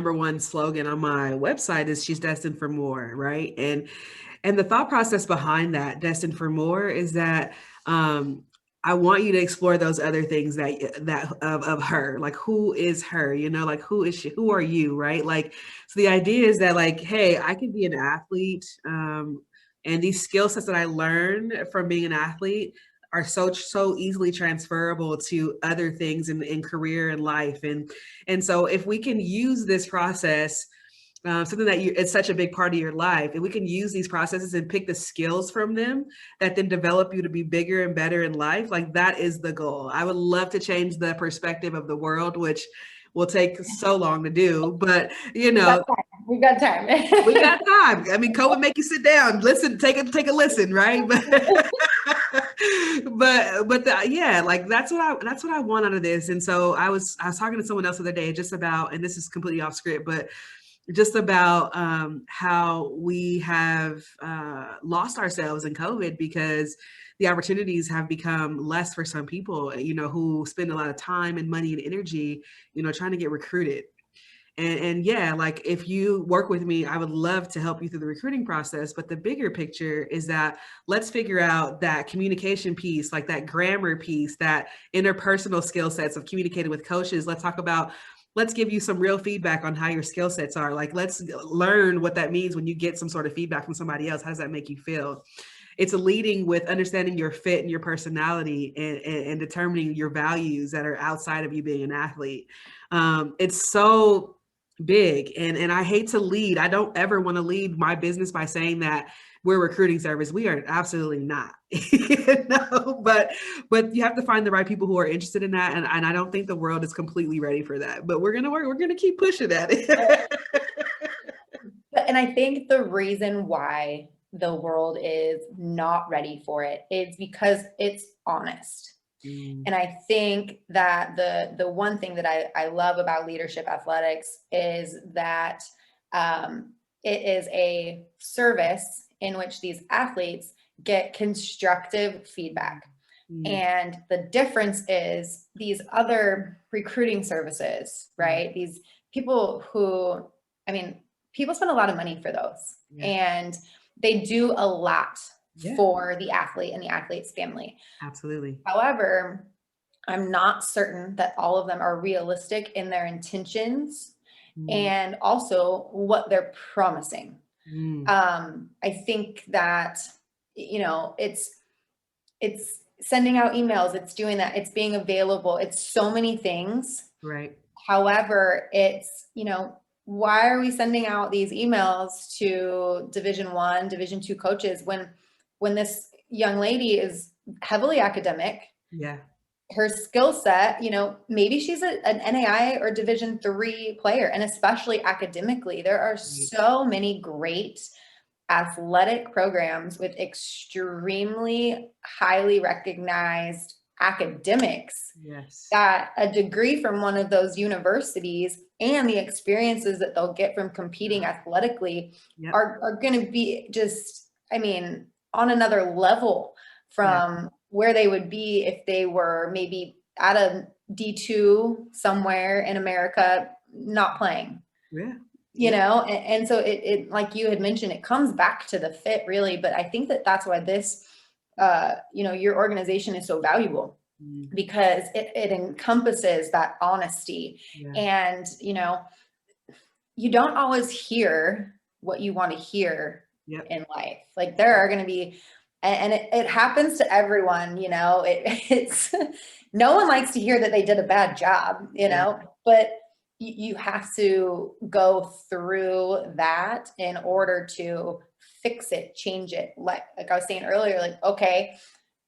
number one slogan on my website is she's destined for more, right? And the thought process behind that, destined for more, is that I want you to explore those other things that of her, like who is her, like who is she, who are you, right? Like, so the idea is that like, hey, I can be an athlete, and these skill sets that I learned from being an athlete are so easily transferable to other things in career and life, and so if we can use this process, something that it's such a big part of your life, and we can use these processes and pick the skills from them that then develop you to be bigger and better in life, like that is the goal. I would love to change the perspective of the world, which will take so long to do, but We've got time. We've got time. we got time. I mean, COVID make you sit down, listen, take a listen, right? Yeah, like that's what I want out of this. And so I was talking to someone else the other day just about, and this is completely off script, but just about how we have lost ourselves in COVID because the opportunities have become less for some people, who spend a lot of time and money and energy, trying to get recruited. And yeah, like if you work with me, I would love to help you through the recruiting process. But the bigger picture is that let's figure out that communication piece, like that grammar piece, that interpersonal skill sets of communicating with coaches. Let's give you some real feedback on how your skill sets are. Like, let's learn what that means when you get some sort of feedback from somebody else. How does that make you feel? It's leading with understanding your fit and your personality, and determining your values that are outside of you being an athlete. It's so big, and I hate to lead. I don't ever want to lead my business by saying that we're a recruiting service. We are absolutely not. But you have to find the right people who are interested in that, and I don't think the world is completely ready for that, but we're gonna keep pushing at it. And I think the reason why the world is not ready for it is because it's honest. And I think that the one thing that I love about leadership athletics is that it is a service in which these athletes get constructive feedback. And the difference is these other recruiting services, right? These people who, I mean, people spend a lot of money for those, and they do a lot for the athlete and the athlete's family. Absolutely. However, I'm not certain that all of them are realistic in their intentions and also what they're promising. I think that, it's sending out emails, it's doing that, it's being available, it's so many things. Right. However, it's, why are we sending out these emails to Division I, Division II coaches when this young lady is heavily academic? Yeah. Her skill set, maybe she's an NAI or Division III player, and especially academically, there are so many great athletic programs with extremely highly recognized academics. Yes. That a degree from one of those universities and the experiences that they'll get from competing athletically are going to be just, on another level from where they would be if they were maybe at a D2 somewhere in America, not playing. And so it like you had mentioned, it comes back to the fit really, but I think that that's why this, your organization is so valuable, because it encompasses that honesty. And, you don't always hear what you want to hear in life. Like there are going to be, and it happens to everyone, it's no one likes to hear that they did a bad job, but you have to go through that in order to fix it, change it. Like I was saying earlier, like, okay,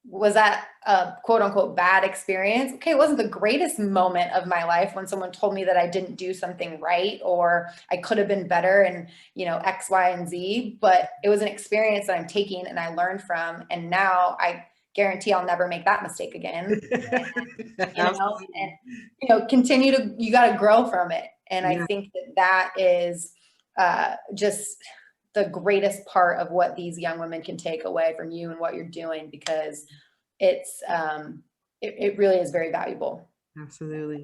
was that a quote unquote bad experience? Okay, it wasn't the greatest moment of my life when someone told me that I didn't do something right or I could have been better and, X, Y, and Z, but it was an experience that I'm taking and I learned from. And now I guarantee I'll never make that mistake again. Continue to, you got to grow from it. And I think that is just the greatest part of what these young women can take away from you and what you're doing, because it's, it really is very valuable. Absolutely.